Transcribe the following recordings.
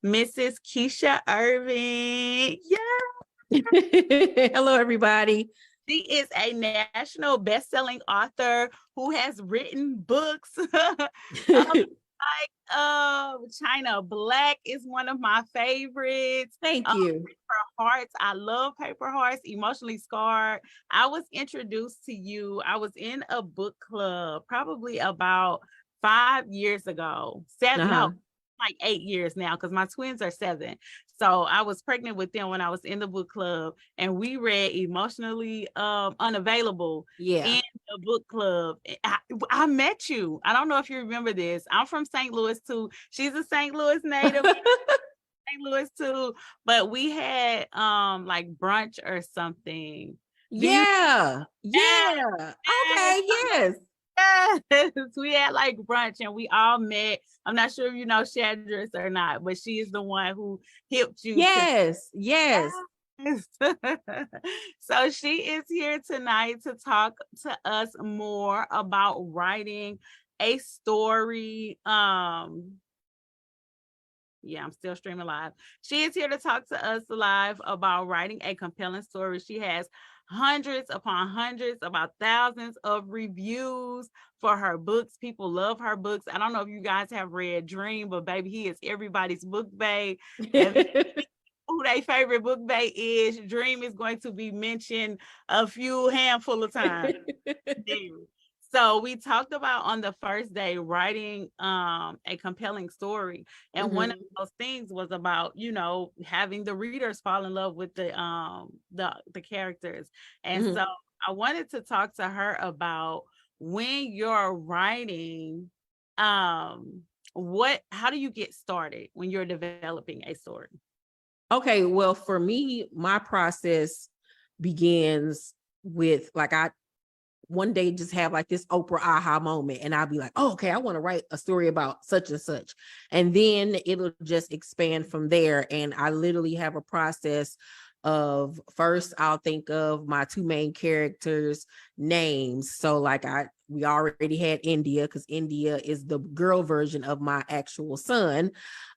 Mrs. Keisha Ervin. Yeah, Hello, everybody. she is a national best-selling author who has written books. China Black is one of my favorites. Thank you. Paper Hearts. I love Paper Hearts. Emotionally Scarred. I was introduced to you. I was in a book club probably about 5 years ago. Seven, no, Uh-huh. like 8 years now, because my twins are 7. So I was pregnant with them when I was in the book club, and we read Emotionally Unavailable Yeah. in the book club. I met you. I don't know if you remember this. I'm from St. Louis too. She's a St. Louis native. St. Louis too, but we had like brunch or something. Do you? Yeah. Yes, Yeah. yes, Okay. Yes. yes. We had like brunch and we all met. I'm not sure if you know Shadris or not, but she is the one who helped you to. Yes. Yes. Yes. So she is here tonight to talk to us more about writing a story. Yeah, I'm still streaming live. She is here to talk to us live about writing a compelling story. She has hundreds upon hundreds, about thousands of reviews for her books. People love her books. I don't know if you guys have read Dream, but baby, he is everybody's book bae. And who their favorite book bae is, Dream is going to be mentioned a few handful of times. So we talked about on the first day writing a compelling story. And one of Mhm. those things was about, having the readers fall in love with the characters. And Mhm. so I wanted to talk to her about when you're writing, how do you get started when you're developing a story? Okay. Well, for me, my process begins with like I one day just have like this Oprah aha moment and I'll be like, oh, okay, I want to write a story about such and such. And then it'll just expand from there. And I literally have a process of first I'll think of my 2 main characters' names. So like we already had India because India is the girl version of my actual son.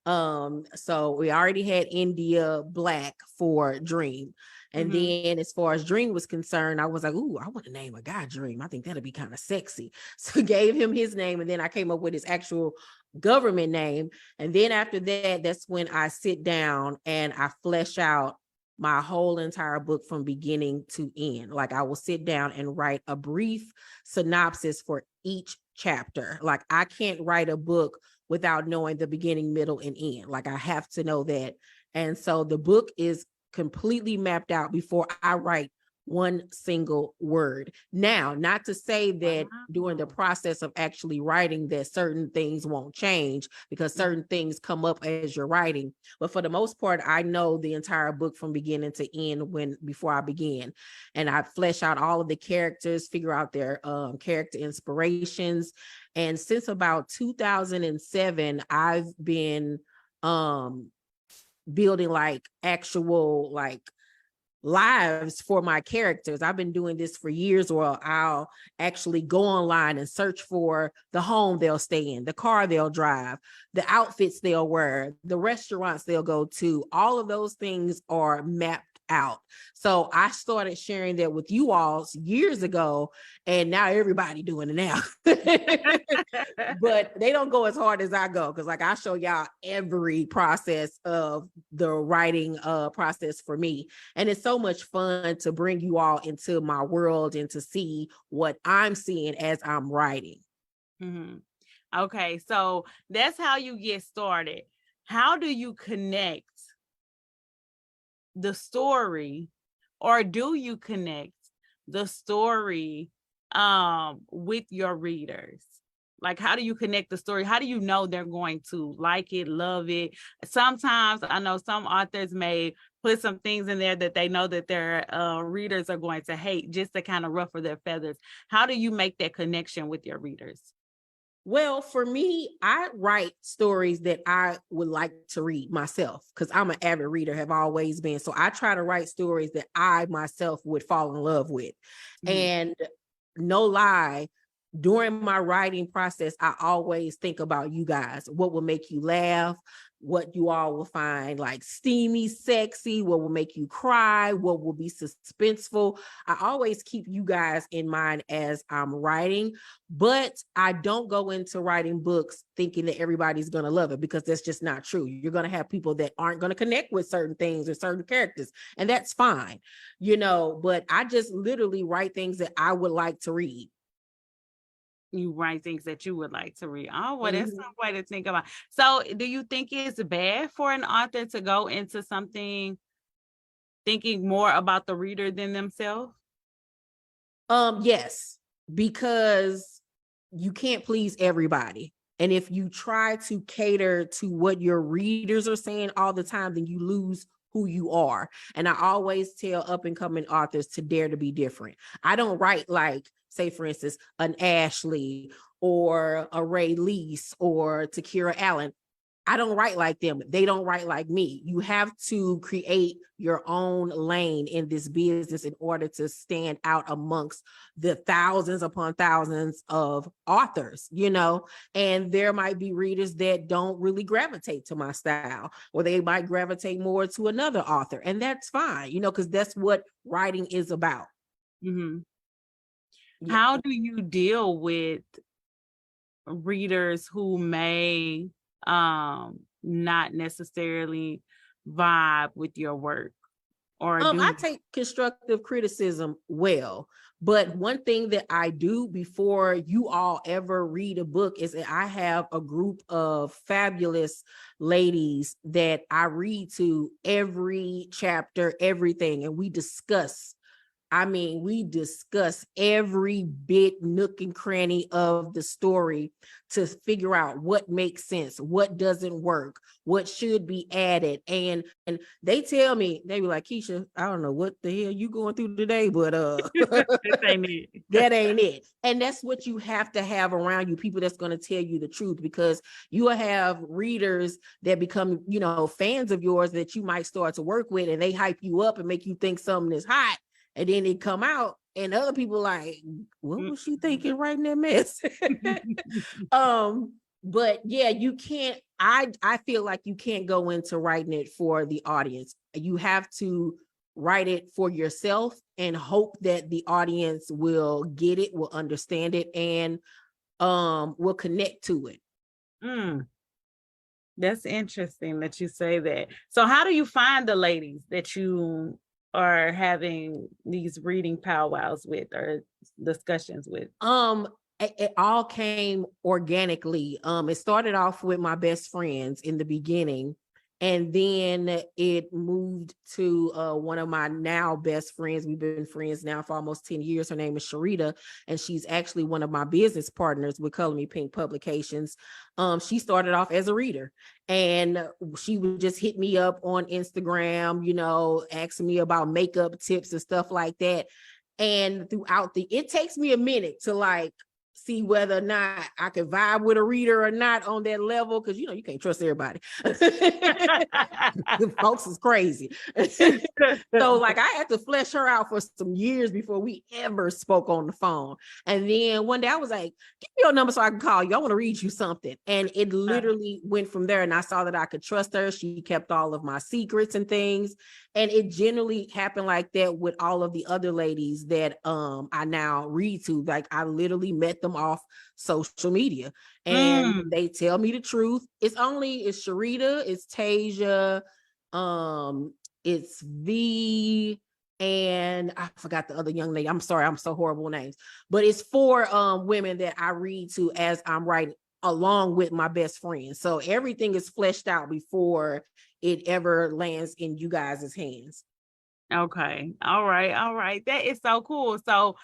So we already had India Black for Dream. And then as far as Dream was concerned, I was like, ooh, I want to name a guy Dream. I think that'd be kind of sexy. So gave him his name. And then I came up with his actual government name. And then after that, that's when I sit down and I flesh out my whole entire book from beginning to end. Like I will sit down and write a brief synopsis for each chapter. Like I can't write a book without knowing the beginning, middle, and end. Like I have to know that. And so the book is completely mapped out before I write one single word. Now, not to say that during the process of actually writing that certain things won't change because certain things come up as you're writing. But for the most part, I know the entire book from beginning to end before I begin. And I flesh out all of the characters, figure out their character inspirations. And since about 2007, I've been building like actual like lives for my characters. I've been doing this for years where I'll actually go online and search for the home they'll stay in, the car they'll drive, the outfits they'll wear, the restaurants they'll go to. All of those things are mapped out. So I started sharing that with you all years ago, and now everybody doing it now. But they don't go as hard as I go because like I show y'all every process of the writing process for me. And it's so much fun to bring you all into my world and to see what I'm seeing as I'm writing. Mm-hmm. Okay, so that's how you get started. How do you connect the story, or do you connect the story with your readers? Like, how do you connect the story? How do you know they're going to like it, love it? Sometimes I know some authors may put some things in there that they know that their readers are going to hate, just to kind of ruffle their feathers. How do you make that connection with your readers? Well, for me, I write stories that I would like to read myself because I'm an avid reader, have always been. So I try to write stories that I myself would fall in love with. And no lie, during my writing process, I always think about you guys. What will make you laugh? What you all will find like steamy, sexy, what will make you cry, what will be suspenseful. I always keep you guys in mind as I'm writing, but I don't go into writing books thinking that everybody's going to love it, because that's just not true. You're going to have people that aren't going to connect with certain things or certain characters, and that's fine, but I just literally write things that I would like to read. You write things that you would like to read. Oh, well, that's Mhm. some way to think about. So, do you think it's bad for an author to go into something thinking more about the reader than themselves? Yes, because you can't please everybody. And if you try to cater to what your readers are saying all the time, then you lose who you are. And I always tell up and coming authors to dare to be different. I don't write like, say, for instance, an Ashley or a Ray Lease or Takira Allen. I don't write like them. They don't write like me. You have to create your own lane in this business in order to stand out amongst the thousands upon thousands of authors, and there might be readers that don't really gravitate to my style, or they might gravitate more to another author. And that's fine, because that's what writing is about. Mm-hmm. Yeah. How do you deal with readers who may not necessarily vibe with your work, or I do take constructive criticism well, but one thing that I do before you all ever read a book is that I have a group of fabulous ladies that I read to every chapter, everything, and we discuss every bit, nook and cranny of the story to figure out what makes sense, what doesn't work, what should be added. And they tell me, they be like, Keisha, I don't know what the hell you going through today, but this ain't it? that ain't it. And that's what you have to have around you, people that's going to tell you the truth, because you will have readers that become, fans of yours that you might start to work with, and they hype you up and make you think something is hot. And then it come out and other people like, what was she thinking writing that mess? But yeah, you can't, I feel like you can't go into writing it for the audience. You have to write it for yourself and hope that the audience will get it, will understand it, and will connect to it. That's interesting that you say that. So how do you find the ladies that you are having these reading powwows with or discussions with? It all came organically. It started off with my best friends in the beginning, and then it moved to one of my now best friends. We've been friends now for almost 10 years. Her name is Sharita, and she's actually one of my business partners with Color Me Pink Publications. She started off as a reader, and she would just hit me up on Instagram, asking me about makeup tips and stuff like that. And it takes me a minute to like see whether or not I can vibe with a reader or not on that level, because you can't trust everybody. Folks is crazy. So like I had to flesh her out for some years before we ever spoke on the phone. And then one day I was like, give me your number so I can call you. I want to read you something. And it literally went from there. And I saw that I could trust her. She kept all of my secrets and things. And it generally happened like that with all of the other ladies that I now read to. Like I literally met them off social media, and they tell me the truth. It's Sharita, it's Tasia, it's V, and I forgot the other young lady. I'm sorry, I'm so horrible names, but it's 4 women that I read to as I'm writing along with my best friend. So everything is fleshed out before it ever lands in you guys' hands. Okay. All right. That is so cool. So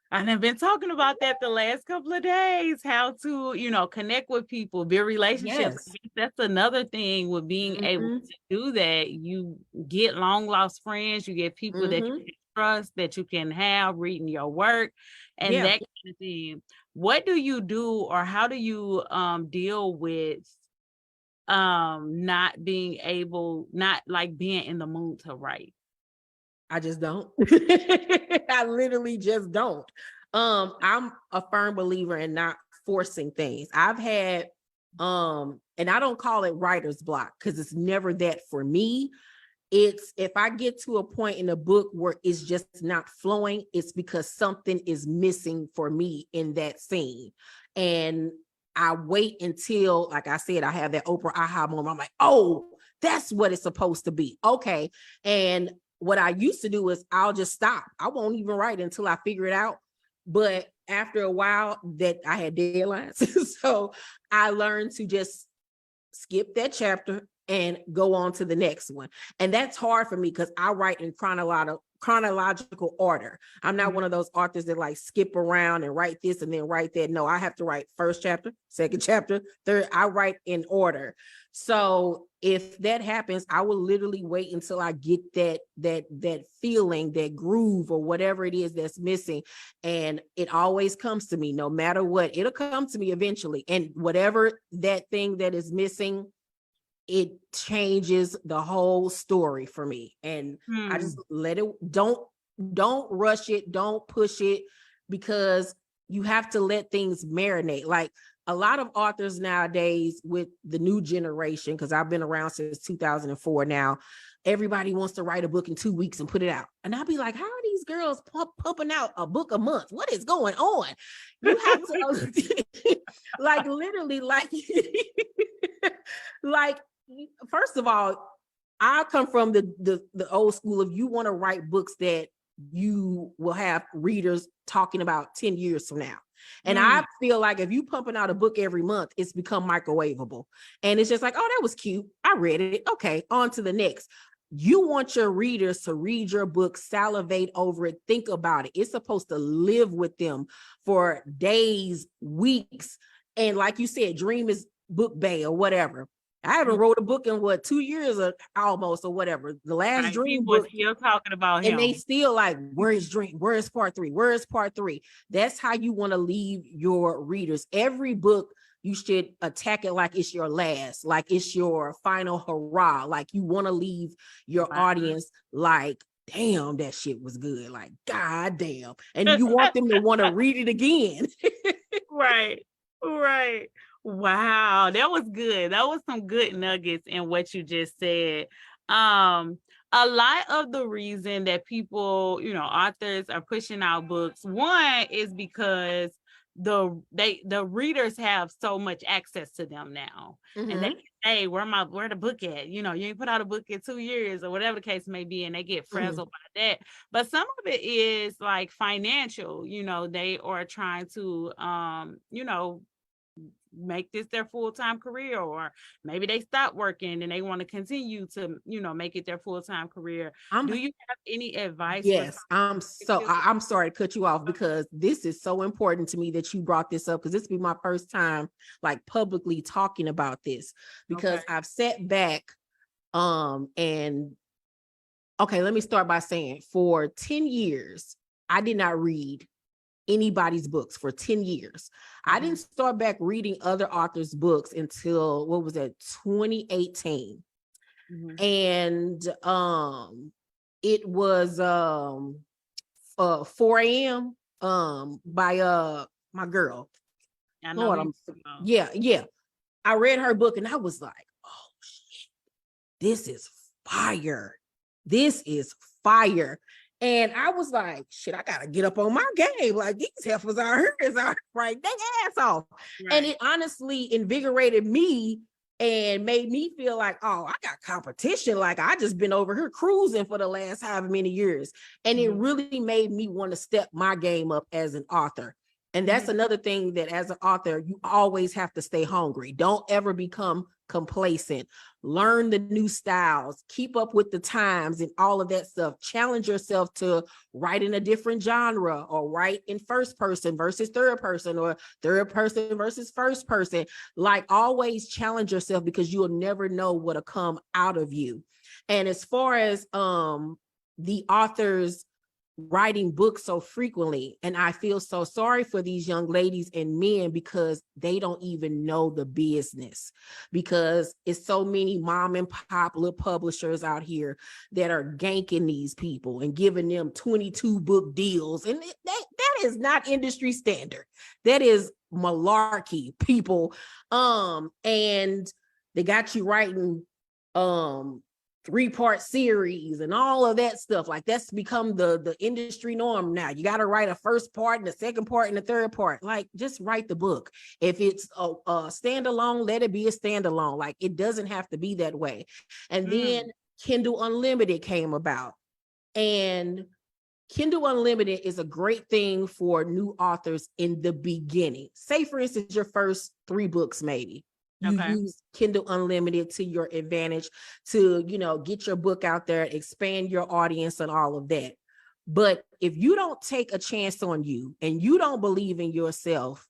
I've been talking about that the last couple of days, how to, connect with people, build relationships. Yes. That's another thing with being able to do that. You get long lost friends, you get people that you can trust, that you can have reading your work and that kind of thing. What do you do, or how do you deal with not being in the mood to write? I just don't. I literally just don't. I'm a firm believer in not forcing things. I've had and I don't call it writer's block because it's never that for me. It's if I get to a point in a book where it's just not flowing, it's because something is missing for me in that scene. And I wait until, like I said, I have that Oprah aha moment. I'm like, oh, that's what it's supposed to be. Okay. And what I used to do is I'll just stop. I won't even write until I figure it out. But after a while that I had deadlines, so I learned to just skip that chapter and go on to the next one. And that's hard for me because I write in chronological order. I'm not one of those authors that like skip around and write this and then write that. No, I have to write first chapter, second chapter, third. I write in order. So if that happens, I will literally wait until I get that feeling, that groove or whatever it is that's missing. And it always comes to me no matter what. It'll come to me eventually. And whatever that thing that is missing, it changes the whole story for me. And I just let it, don't rush it, don't push it, because you have to let things marinate. Like a lot of authors nowadays with the new generation, because I've been around since 2004 now, everybody wants to write a book in 2 weeks and put it out. And I'll be like, how are these girls pumping out a book a month? What is going on? You have to like literally like like, first of all, I come from the old school of you want to write books that you will have readers talking about 10 years from now. And I feel like if you pumping out a book every month, it's become microwavable. And it's just like, oh, that was cute. I read it. Okay, on to the next. You want your readers to read your book, salivate over it, think about it. It's supposed to live with them for days, weeks. And like you said, dream is book bay or whatever. I haven't wrote a book in 2 years or almost or whatever. The last Dream People book, are still talking about him. and they still like, where is Dream? Where is part 3? Where is part 3? That's how you want to leave your readers. Every book, you should attack it like it's your last, like it's your final hurrah. Like you want to leave your audience like, damn, that shit was good. Like, God damn. And you want them to want to read it again. Right. Wow, that was good. That was some good nuggets in what you just said. A lot of the reason that people, authors are pushing out books, one is because the readers have so much access to them now. And they can say, where the book at? You ain't put out a book in 2 years or whatever the case may be, and they get frazzled by that. But some of it is like financial, they are trying to make this their full-time career, or maybe they stop working and they want to continue to make it their full-time career. Do you have any advice? Yes, I'm sorry to cut you off, because this is so important to me that you brought this up, because this will be my first time like publicly talking about this, because I've sat back and okay, let me start by saying for 10 years I did not read anybody's books for 10 years. I didn't start back reading other authors' books until 2018. And it was 4 a.m. By my girl. I know. Yeah. I read her book and I was like, oh shit, this is fire. And I was like, shit, I gotta get up on my game. Like, these heifers are right their ass off. Right. And it honestly invigorated me and made me feel like, oh, I got competition. Like, I just been over here cruising for the last however many years. And it really made me want to step my game up as an author. And that's another thing, that as an author, you always have to stay hungry. Don't ever become complacent. Learn the new styles, keep up with the times and all of that stuff. Challenge yourself to write in a different genre, or write in first person versus third person, or third person versus first person. Like, always challenge yourself, because you'll never know what'll come out of you. And as far as the authors writing books so frequently. And I feel so sorry for these young ladies and men because they don't even know the business, because it's so many mom and pop little publishers out here that are ganking these people and giving them 22 book deals. And that is not industry standard. That is malarkey, people. And they got you writing 3-part series and all of that stuff. Like, that's become the industry norm now. You got to write a first part and a second part and a third part. Like, just write the book. If it's a standalone, let it be a standalone. Like, it doesn't have to be that way. And then Kindle Unlimited came about, and Kindle Unlimited is a great thing for new authors in the beginning. Say, for instance, your first 3 books, maybe. You use Kindle Unlimited to your advantage to, get your book out there, expand your audience and all of that. But if you don't take a chance on you and you don't believe in yourself,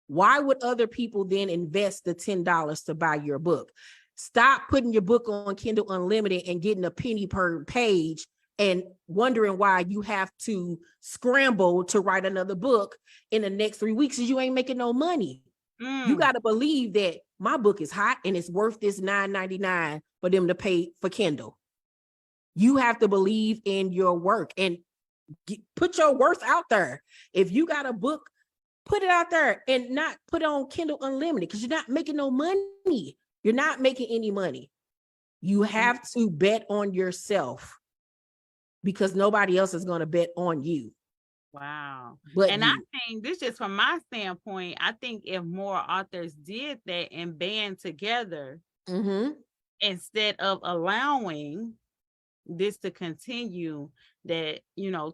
why would other people then invest the $10 to buy your book? Stop putting your book on Kindle Unlimited and getting a penny per page and wondering why you have to scramble to write another book in the next 3 weeks because you ain't making no money. You got to believe that my book is hot and it's worth this $9.99 for them to pay for Kindle. You have to believe in your work and put your worth out there. If you got a book, put it out there and not put it on Kindle Unlimited, because you're not making no money. You're not making any money. You have to bet on yourself, because nobody else is going to bet on you. Wow. And I think this, just from my standpoint, I think if more authors did that and band together, instead of allowing this to continue, that,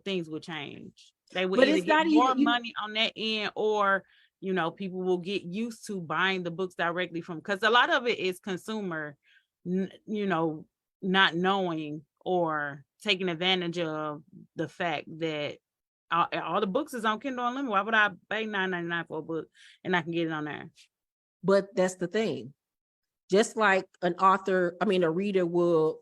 things would change. They would either get more money on that end, or, people will get used to buying the books directly from, because a lot of it is consumer, not knowing or taking advantage of the fact that all the books is on Kindle Unlimited. Why would I pay $9.99 for a book and I can get it on there? But that's the thing. Just like a reader will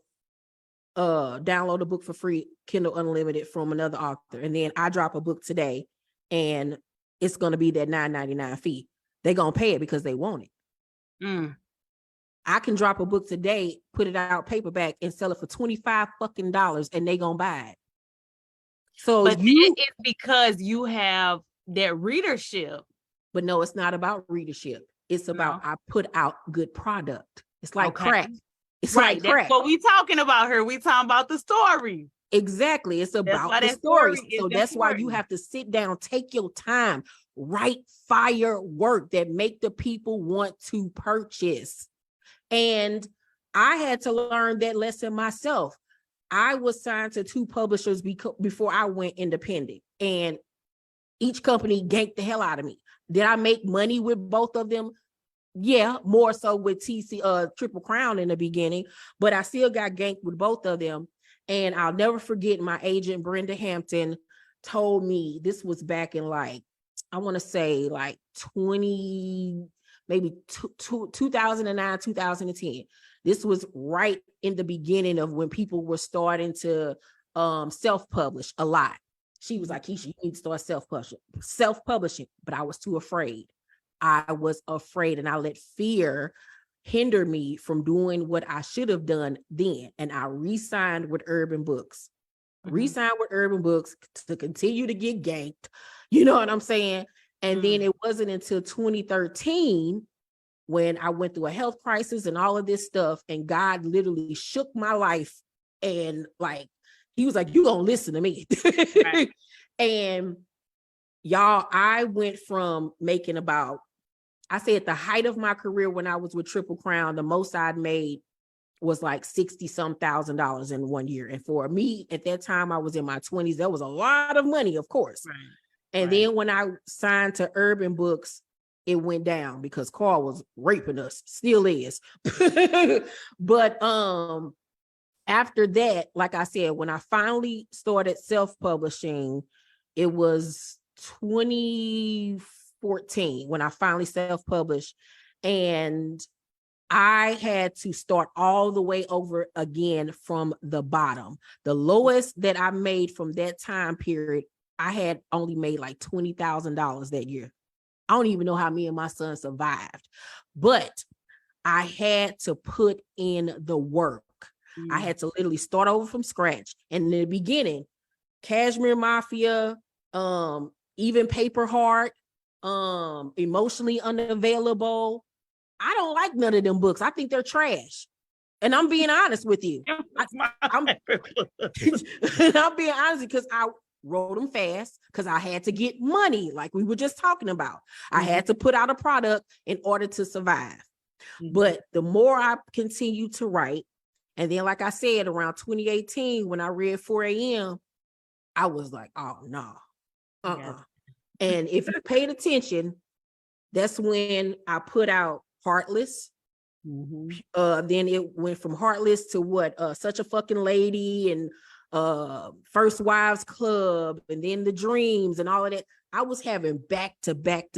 download a book for free, Kindle Unlimited, from another author, and then I drop a book today and it's going to be that $9.99 fee. They're going to pay it because they want it. I can drop a book today, put it out paperback, and sell it for $25 fucking dollars, and they going to buy it. So, but that is because you have that readership. But no, it's not about readership. It's about I put out good product. It's like crack. It's like crack. That's what we talking about here. We talking about the story. Exactly. It's about the story. So that's why you have to sit down, take your time, write fire work that make the people want to purchase. And I had to learn that lesson myself. I was signed to 2 publishers before I went independent, and each company ganked the hell out of me. Did I make money with both of them? Yeah, more so with Triple Crown in the beginning, but I still got ganked with both of them. And I'll never forget, my agent, Brenda Hampton, told me, this was back in I want to say 2009, 2010. This was right in the beginning of when people were starting to self-publish a lot. She was like, Keisha, you need to start self-publishing. But I was too afraid. I was afraid, and I let fear hinder me from doing what I should have done then. And I re-signed with Urban Books. Re-signed with Urban Books to continue to get ganked. You know what I'm saying? And then it wasn't until 2013 when I went through a health crisis and all of this stuff, and God literally shook my life, and he was like, you gonna listen to me. Right. And y'all, I went from making about, I say at the height of my career when I was with Triple Crown, the most I'd made was $60,000 in 1 year. And for me at that time, I was in my 20s. That was a lot of money, of course. Right. And then when I signed to Urban Books, it went down because Carl was raping us, still is. But after that, like I said, when I finally started self-publishing, it was 2014 when I finally self-published. And I had to start all the way over again from the bottom. The lowest that I made from that time period, I had only made like $20,000 that year. I don't even know how me and my son survived, but I had to put in the work. I had to literally start over from scratch. And in the beginning, Cashmere Mafia, even Paper Heart, Emotionally Unavailable. I don't like none of them books. I think they're trash. And I'm being honest with you. I'm being honest because I wrote them fast because I had to get money, like we were just talking about. I had to put out a product in order to survive. But the more I continue to write, and then like I said, around 2018, when I read 4 a.m., I was like, oh, no. And if you paid attention, that's when I put out Heartless. Then it went from Heartless to what? Such a Fucking Lady and First Wives Club, and then The Dreams and all of that. I was having back to back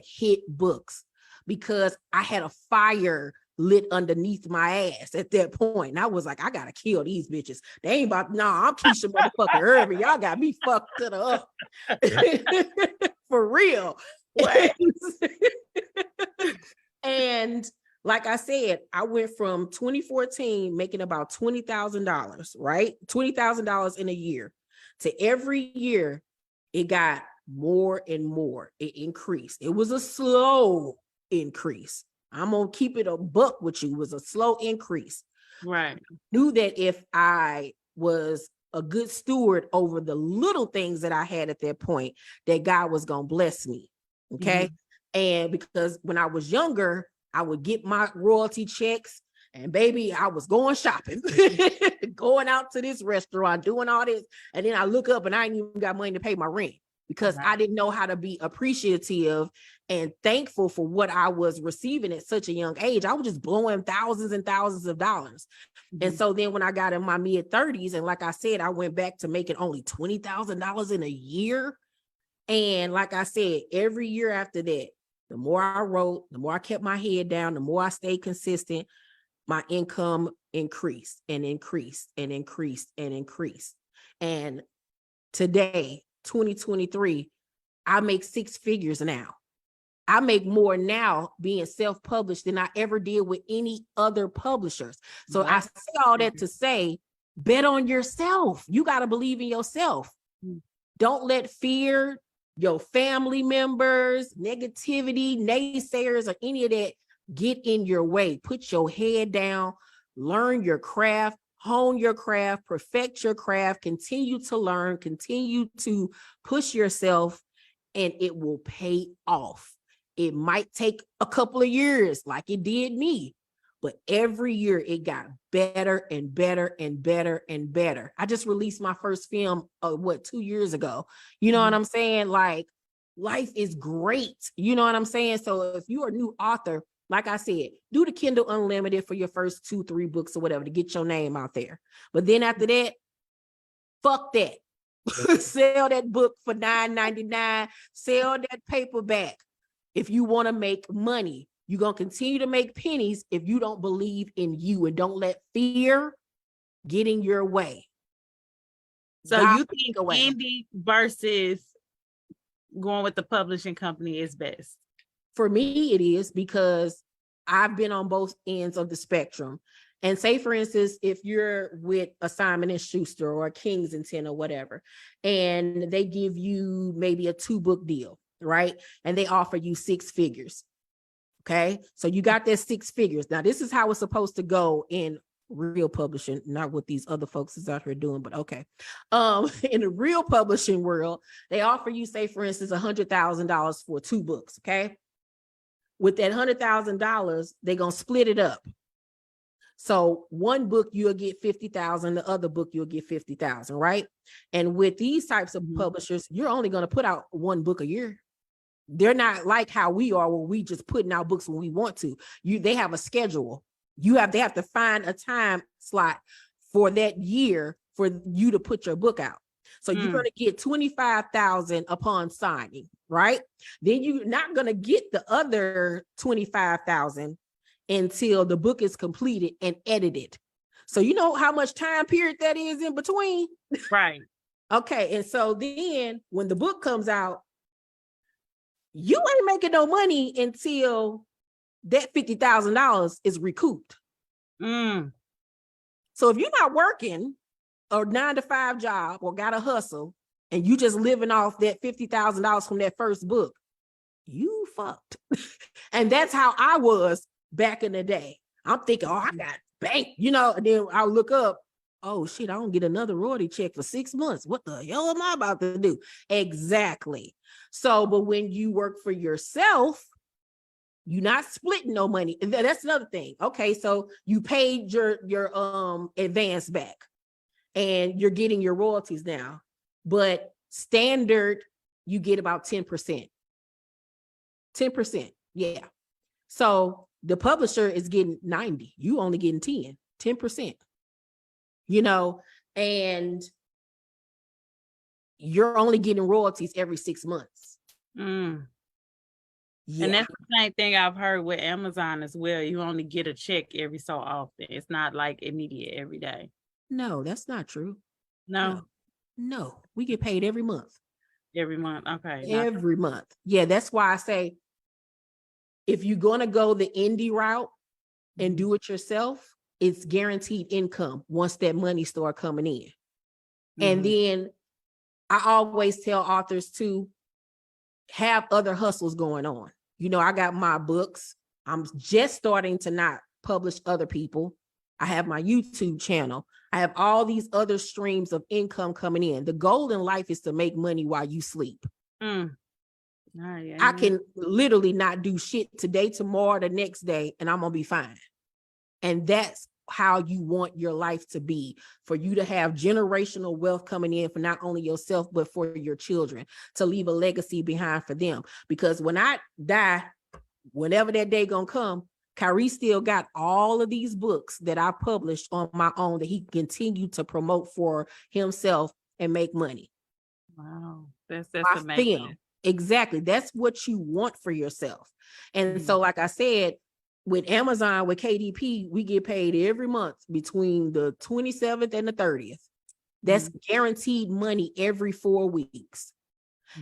hit books because I had a fire lit underneath my ass at that point. And I was like, I gotta kill these bitches. They ain't about, I'm Keisha motherfucking Ervin. Y'all got me fucked to the up. For real. And like I said, I went from 2014 making about $20,000, right? $20,000 in a year, to every year it got more and more. It increased. It was a slow increase. I'm gonna keep it a buck with you. It was a slow increase. Right. I knew that if I was a good steward over the little things that I had at that point, that God was gonna bless me. Okay. And because when I was younger, I would get my royalty checks and baby, I was going shopping, going out to this restaurant, doing all this. And then I look up and I ain't even got money to pay my rent because I didn't know how to be appreciative and thankful for what I was receiving at such a young age. I was just blowing thousands and thousands of dollars. And so then when I got in my mid 30s, and like I said, I went back to making only $20,000 in a year. And like I said, every year after that, the more I wrote, the more I kept my head down, the more I stayed consistent, my income increased and increased and increased and increased. And today, 2023, I make 6 figures now. I make more now being self-published than I ever did with any other publishers. So I say all that to say, bet on yourself. You got to believe in yourself. Don't let fear, your family members, negativity, naysayers, or any of that get in your way. Put your head down, learn your craft, hone your craft, perfect your craft, continue to learn, continue to push yourself, and it will pay off. It might take a couple of years like it did me, but every year it got better and better and better and better. I just released my first film, 2 years ago. You know what I'm saying? Like, life is great. You know what I'm saying? So if you're a new author, like I said, do the Kindle Unlimited for your first 2-3 books or whatever to get your name out there. But then after that, fuck that. Sell that book for $9.99. Sell that paperback. If you want to make money, you're going to continue to make pennies if you don't believe in you and don't let fear get in your way. So you think indie versus going with the publishing company is best? For me, it is, because I've been on both ends of the spectrum. And say, for instance, if you're with a Simon & Schuster or a Kensington or whatever, and they give you maybe a 2-book deal, right? And they offer you 6 figures. Okay. So you got that 6 figures. Now, this is how it's supposed to go in real publishing, not what these other folks is out here doing, but okay. In the real publishing world, they offer you, say, for instance, $100,000 for 2 books. Okay. With that $100,000, they're going to split it up. So one book you'll get 50,000, the other book you'll get 50,000, right? And with these types of publishers, you're only going to put out 1 book a year. They're not like how we are, where we just putting out books when we want to. They have a schedule. They have to find a time slot for that year for you to put your book out. So you're going to get 25,000 upon signing, right? Then you're not going to get the other 25,000 until the book is completed and edited. So you know how much time period that is in between? Right. Okay. And so then when the book comes out, you ain't making no money until that $50,000 is recouped. Mm. So if you're not working a 9-to-5 job or got a hustle and you just living off that $50,000 from that first book, you fucked. And that's how I was back in the day. I'm thinking, oh, I got bank, and then I'll look up, oh shit, I don't get another royalty check for 6 months. What the hell am I about to do? Exactly. So, but when you work for yourself, you're not splitting no money. And that's another thing. Okay, so you paid your advance back and you're getting your royalties now, but standard, you get about 10%. 10%. Yeah. So the publisher is getting 90. You only getting 10%. And you're only getting royalties every 6 months. Mm. Yeah. And that's the same thing I've heard with Amazon as well. You only get a check every so often. It's not like immediate every day. No, that's not true. No. No. We get paid every month. Every month. Okay. Every month. Yeah, that's why I say if you're going to go the indie route and do it yourself, it's guaranteed income once that money start coming in. And then I always tell authors to have other hustles going on. I got my books. I'm just starting to not publish other people. I have my YouTube channel. I have all these other streams of income coming in. The goal in life is to make money while you sleep. I can literally not do shit today, tomorrow, the next day, and I'm going to be fine. And that's how you want your life to be, for you to have generational wealth coming in for not only yourself, but for your children, to leave a legacy behind for them. Because when I die, whenever that day gonna come, Kyrie still got all of these books that I published on my own that he continued to promote for himself and make money. Wow. That's amazing. Film. Exactly. That's what you want for yourself. And so, like I said, with Amazon, with KDP, we get paid every month between the 27th and the 30th. That's guaranteed money every 4 weeks.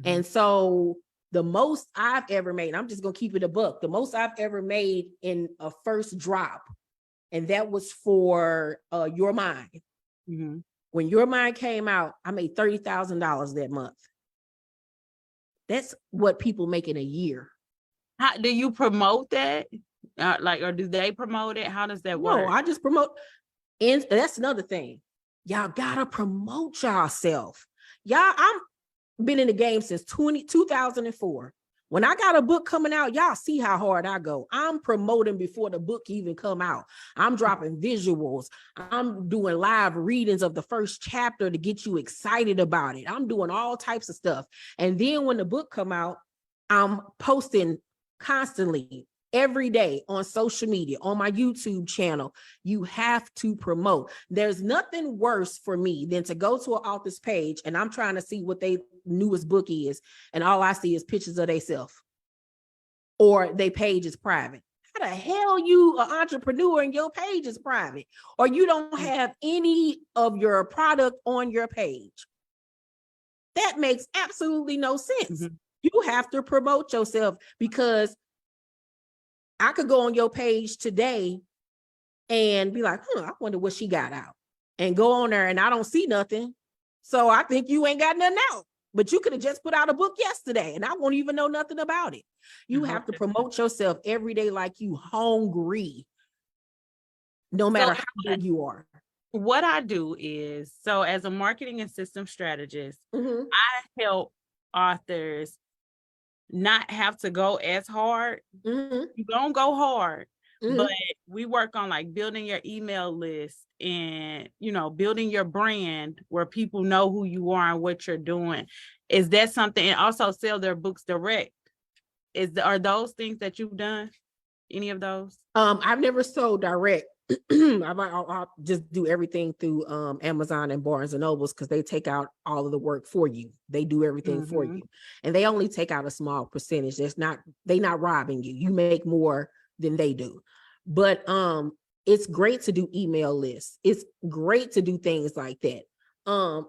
And so the most I've ever made, I'm just going to keep it a buck, the most I've ever made in a first drop, and that was for Your Mind. When Your Mind came out, I made $30,000 that month. That's what people make in a year. How do you promote that? Or do they promote it? How does that work? No, I just promote. And that's another thing. Y'all gotta promote yourself. I'm been in the game since 2004. When I got a book coming out, y'all see how hard I go. I'm promoting before the book even come out. I'm dropping visuals. I'm doing live readings of the first chapter to get you excited about it. I'm doing all types of stuff. And then when the book come out, I'm posting constantly every day on social media, on my YouTube channel. You have to promote. There's nothing worse for me than to go to an author's page and I'm trying to see what their newest book is, and all I see is pictures of themselves, or their page is private. How the hell you an entrepreneur and your page is private, or you don't have any of your product on your page? That makes absolutely no sense. You have to promote yourself, because I could go on your page today and be like, I wonder what she got out, and go on there and I don't see nothing. So I think you ain't got nothing out, but you could have just put out a book yesterday and I won't even know nothing about it. You have to promote yourself every day like you hungry, no matter how big you are. What I do is, so as a marketing and system strategist, I help authors not have to go as hard. You don't go hard, but we work on like building your email list and, building your brand where people know who you are and what you're doing. Is that something? And also sell their books direct. Are those things that you've done? Any of those? I've never sold direct. I'll just do everything through Amazon and Barnes and Nobles, because they take out all of the work for you. They do everything for you, and they only take out a small percentage. They're not robbing you. You make more than they do. But it's great to do email lists. It's great to do things like that.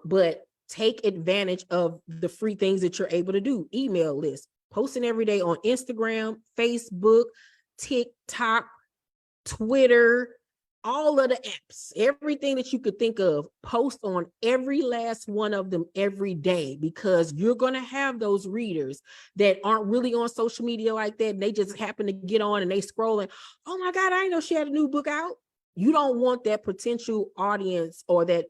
But take advantage of the free things that you're able to do. Email lists, posting every day on Instagram, Facebook, TikTok, Twitter, all of the apps, everything that you could think of, post on every last one of them every day, because you're going to have those readers that aren't really on social media like that. And they just happen to get on and they scrolling. Oh my God, I didn't know she had a new book out. You don't want that potential audience or that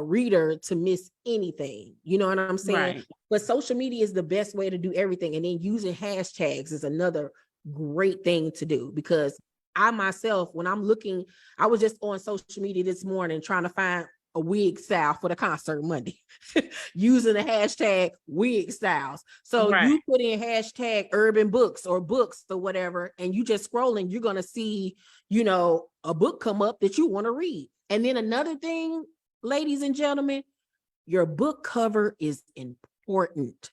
reader to miss anything. You know what I'm saying? Right. But social media is the best way to do everything. And then using hashtags is another great thing to do, because I myself, when I'm looking, I was just on social media this morning trying to find a wig style for the concert Monday using the hashtag wig styles. So Right. you put in hashtag urban books or books or whatever, and you just scrolling, you're going to see, you know, a book come up that you want to read. And then another thing, ladies and gentlemen, your book cover is important.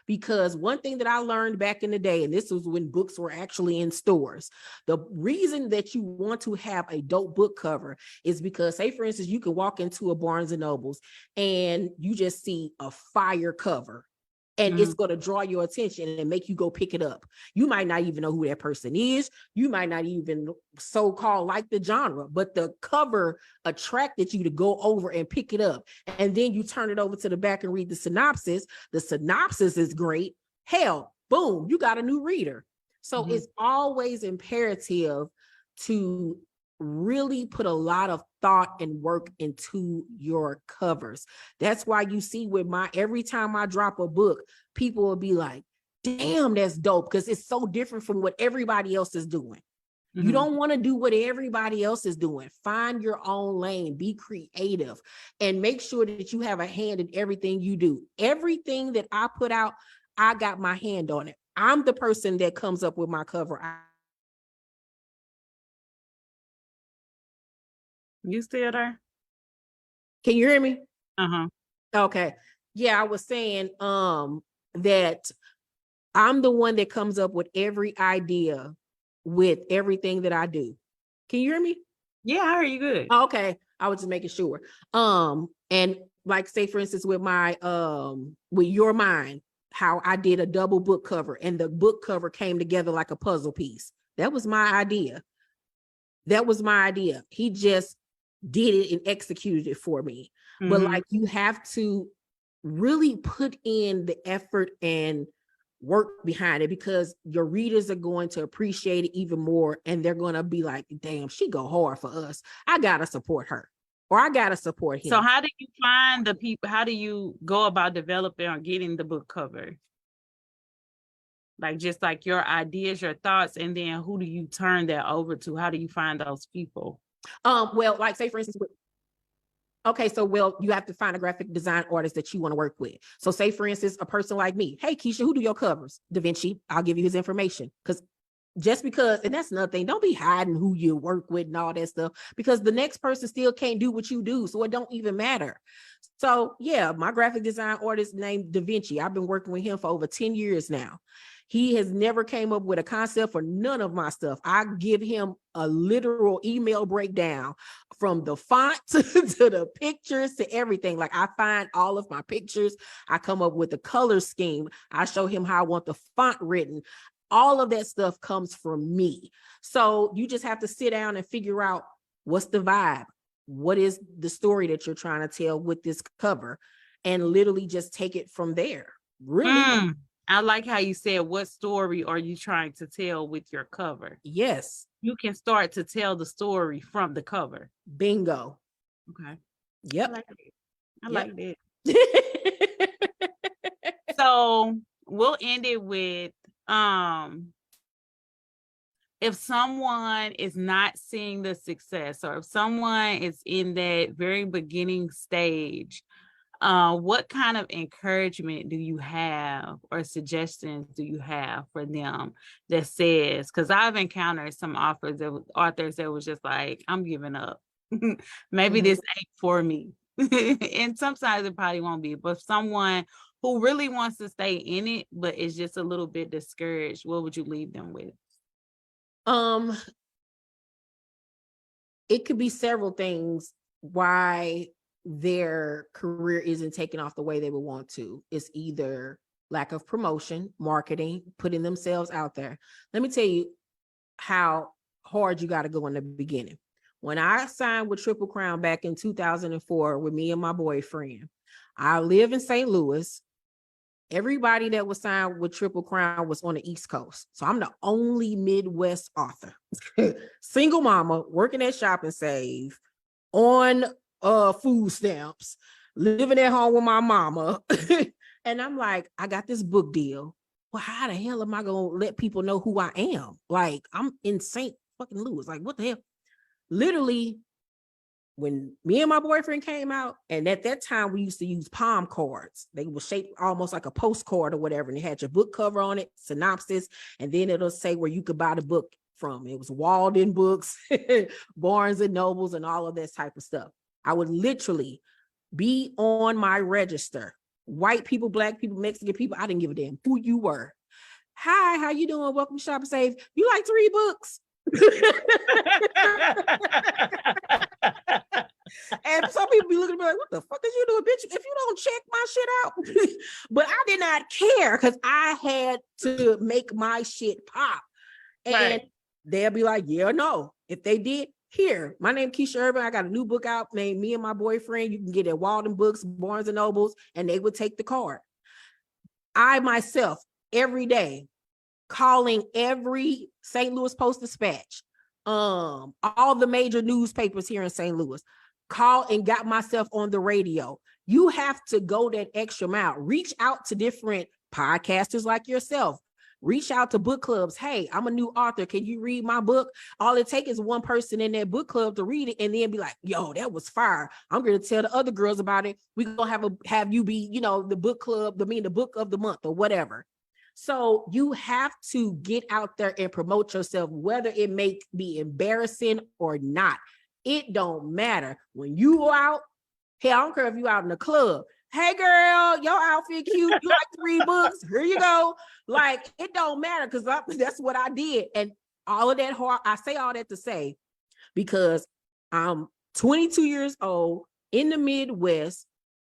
Because one thing that I learned back in the day, and this was when books were actually in stores, the reason that you want to have a dope book cover is because, say for instance, you can walk into a Barnes and Nobles and you just see a fire cover, and it's going to draw your attention and make you go pick it up. You might not even know who that person is. You might not even so-called like the genre, but the cover attracted you to go over and pick it up. And then you turn it over to the back and read the synopsis. The synopsis is great. Hell, boom, you got a new reader. So it's always imperative to really put a lot of thought and work into your covers. That's why you see with every time I drop a book, people will be like, damn, that's dope, because it's so different from what everybody else is doing. You don't want to do what everybody else is doing. Find your own lane, be creative, and make sure that you have a hand in everything you do. Everything that I put out, I got my hand on it. I'm the person that comes up with my cover. You still there? Can you hear me? Uh-huh. Okay. Yeah, I was saying that I'm the one that comes up with every idea with everything that I do. Can you hear me? Yeah, I hear you good. Okay. I was just making sure. And like, say for instance, with my with Your Mind, how I did a double book cover and the book cover came together like a puzzle piece. That was my idea. He just did it and executed it for me. But like, you have to really put in the effort and work behind it, because your readers are going to appreciate it even more, and they're going to be like, damn, she go hard for us. I gotta support her, or I gotta support him. So how do you find the people? How do you go about developing or getting the book cover? Like, just like your ideas, your thoughts, and then who do you turn that over to? How do you find those people? Well, like, say for instance, you have to find a graphic design artist that you want to work with. So say for instance, a person like me, hey Keisha, who do your covers? Da Vinci. I'll give you his information, because just because, and that's another thing, don't be hiding who you work with and all that stuff, because the next person still can't do what you do, so it don't even matter. So yeah, my graphic design artist named Da Vinci, I've been working with him for over 10 years now. He has never came up with a concept for none of my stuff. I give him a literal email breakdown from the font to the pictures to everything. Like, I find all of my pictures. I come up with a color scheme. I show him how I want the font written. All of that stuff comes from me. So you just have to sit down and figure out, what's the vibe? What is the story that you're trying to tell with this cover? And literally just take it from there. Really. I like how you said, what story are you trying to tell with your cover? Yes. You can start to tell the story from the cover. Bingo. Okay. Yep. I like that. So we'll end it with, if someone is not seeing the success, or if someone is in that very beginning stage, what kind of encouragement do you have, or suggestions do you have for them that says, because I've encountered some authors that was just like, I'm giving up. Maybe this ain't for me. And sometimes it probably won't be, but someone who really wants to stay in it, but is just a little bit discouraged, what would you leave them with? Um, it could be several things why their career isn't taking off the way they would want to. It's either lack of promotion, marketing, putting themselves out there. Let me tell you how hard you got to go in the beginning. When I signed with Triple Crown back in 2004 with me and my boyfriend, I live in St. Louis. Everybody that was signed with Triple Crown was on the East Coast. So I'm the only Midwest author. Single mama, working at Shop and Save, on food stamps, living at home with my mama. And I'm like, I got this book deal. Well, how the hell am I gonna let people know who I am? Like, I'm in St. fucking Louis. Like, what the hell? Literally, when me and my boyfriend came out, and at that time we used to use palm cards. They were shaped almost like a postcard or whatever, and it had your book cover on it, synopsis, and then it'll say where you could buy the book from. It was Walden Books, Barnes and Nobles, and all of this type of stuff. I would literally be on my register. White people, black people, Mexican people, I didn't give a damn who you were. Hi, how you doing? Welcome to Shop and Save. You like to read books? And some people be looking at me like, what the fuck is you doing, bitch? If you don't check my shit out. But I did not care because I had to make my shit pop. And Right. they'll be like, yeah or no. If they did, here, my name is Keisha Ervin. I got a new book out named Me and My Boyfriend. You can get it at Walden Books, Barnes and Nobles, and they would take the card. I myself, every day, calling every St. Louis Post-Dispatch, all the major newspapers here in St. Louis, call and got myself on the radio. You have to go that extra mile. Reach out to different podcasters like yourself. Reach out to book clubs. Hey, I'm a new author. Can you read my book? All it takes is one person in that book club to read it and then be like, yo, that was fire. I'm going to tell the other girls about it. We're going to have you be, the book club, the book of the month or whatever. So you have to get out there and promote yourself, whether it may be embarrassing or not. It don't matter. When you go out, hey, I don't care if you out in the club. Hey girl, your outfit cute. You like to read books? Here you go. Like, it don't matter because that's what I did. And all of that hard, I say all that to say, because I'm 22 years old in the Midwest,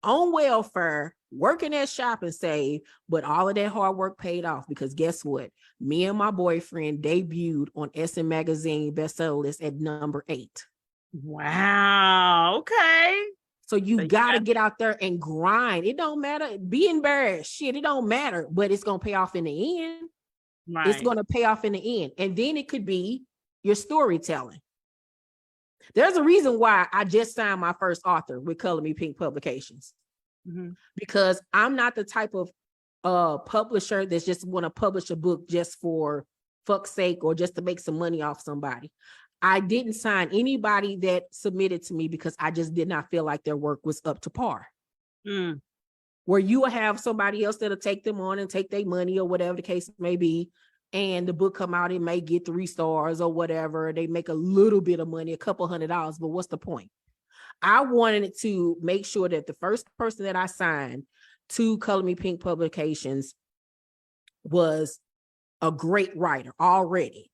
on welfare, working at Shop and Save, but all of that hard work paid off because guess what? Me and my boyfriend debuted on SM Magazine bestseller list at number 8. Wow. Okay. So you gotta get out there and grind. It don't matter. Be embarrassed. Shit, it don't matter, but it's gonna pay off in the end. Right. It's gonna pay off in the end. And then it could be your storytelling. There's a reason why I just signed my first author with Color Me Pink Publications. Mm-hmm. Because I'm not the type of publisher that's just want to publish a book just for fuck's sake or just to make some money off somebody. I didn't sign anybody that submitted to me because I just did not feel like their work was up to par. Mm. Where you will have somebody else that'll take them on and take their money or whatever the case may be. And the book come out, it may get 3 stars or whatever. They make a little bit of money, a couple $100, but what's the point? I wanted to make sure that the first person that I signed to Color Me Pink Publications was a great writer already,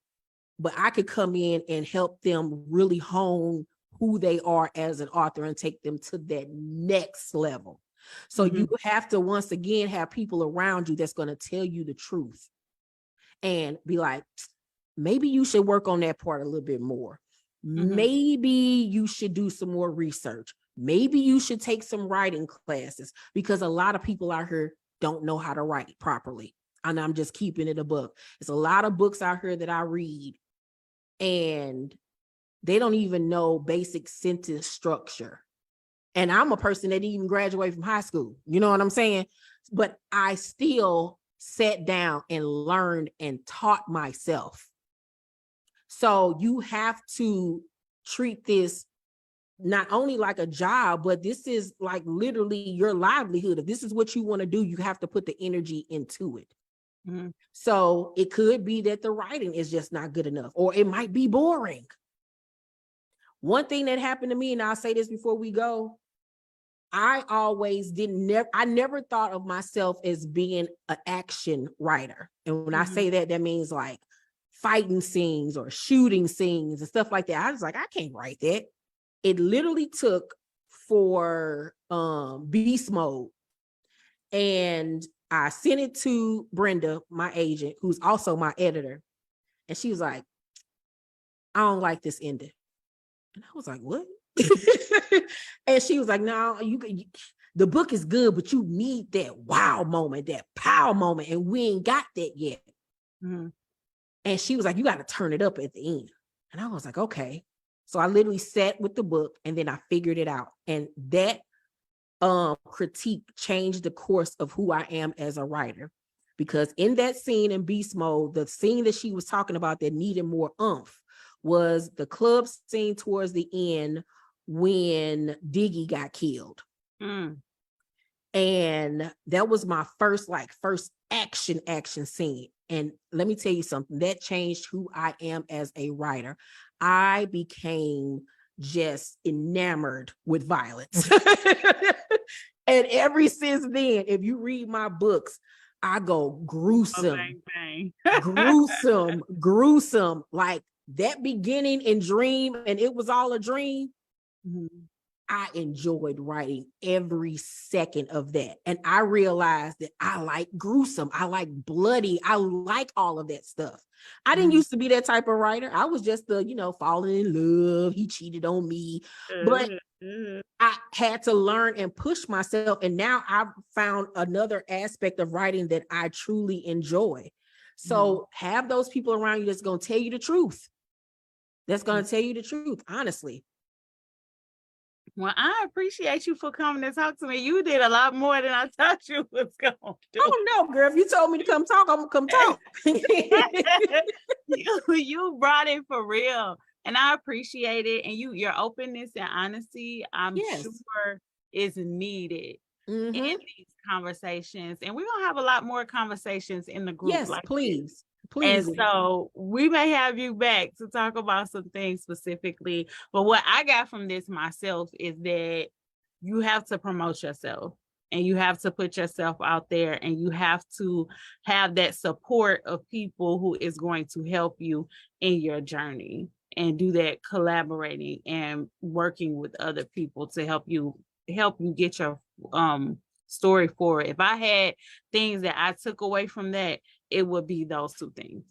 but I could come in and help them really hone who they are as an author and take them to that next level. So you have to, once again, have people around you that's going to tell you the truth and be like, maybe you should work on that part a little bit more. Maybe you should do some more research. Maybe you should take some writing classes because a lot of people out here don't know how to write properly. And I'm just keeping it a book. There's a lot of books out here that I read and they don't even know basic sentence structure. And I'm a person that didn't even graduate from high school. You know what I'm saying? But I still sat down and learned and taught myself. So you have to treat this not only like a job, but this is like literally your livelihood. If this is what you want to do, you have to put the energy into it. So it could be that the writing is just not good enough, or it might be boring. One thing that happened to me, and I'll say this before we go, I always I never thought of myself as being an action writer. And when I say that, that means like fighting scenes or shooting scenes and stuff like that. I was like, I can't write that. It literally took for Beast Mode, and I sent it to Brenda, my agent, who's also my editor. And she was like, I don't like this ending. And I was like, what? And she was like, no, the book is good, but you need that wow moment, that pow moment. And we ain't got that yet. Mm-hmm. And she was like, you got to turn it up at the end. And I was like, okay. So I literally sat with the book and then I figured it out. And that critique changed the course of who I am as a writer. Because in that scene in Beast Mode, the scene that she was talking about that needed more oomph was the club scene towards the end when Diggy got killed. Mm. And that was my first action scene. And let me tell you something, that changed who I am as a writer. I became just enamored with violence. And ever since then, if you read my books, I go gruesome, bang, bang. gruesome. Like that beginning in Dream, and it was all a dream. Mm-hmm. I enjoyed writing every second of that. And I realized that I like gruesome. I like bloody. I like all of that stuff. I didn't used to be that type of writer. I was just the, falling in love. He cheated on me. But I had to learn and push myself. And now I've found another aspect of writing that I truly enjoy. So have those people around you that's going to tell you the truth. That's going to tell you the truth, honestly. Well, I appreciate you for coming to talk to me. You did a lot more than I thought you was going to do. Oh, no, girl. If you told me to come talk, I'm going to come talk. You brought it for real. And I appreciate it. And your openness and honesty, I'm sure is needed in these conversations. And we're going to have a lot more conversations in the group. Yes, like please. This. Please. And so we may have you back to talk about some things specifically. But what I got from this myself is that you have to promote yourself and you have to put yourself out there and you have to have that support of people who is going to help you in your journey, and do that collaborating and working with other people to help you get your story forward. If I had things that I took away from that, it would be those two things.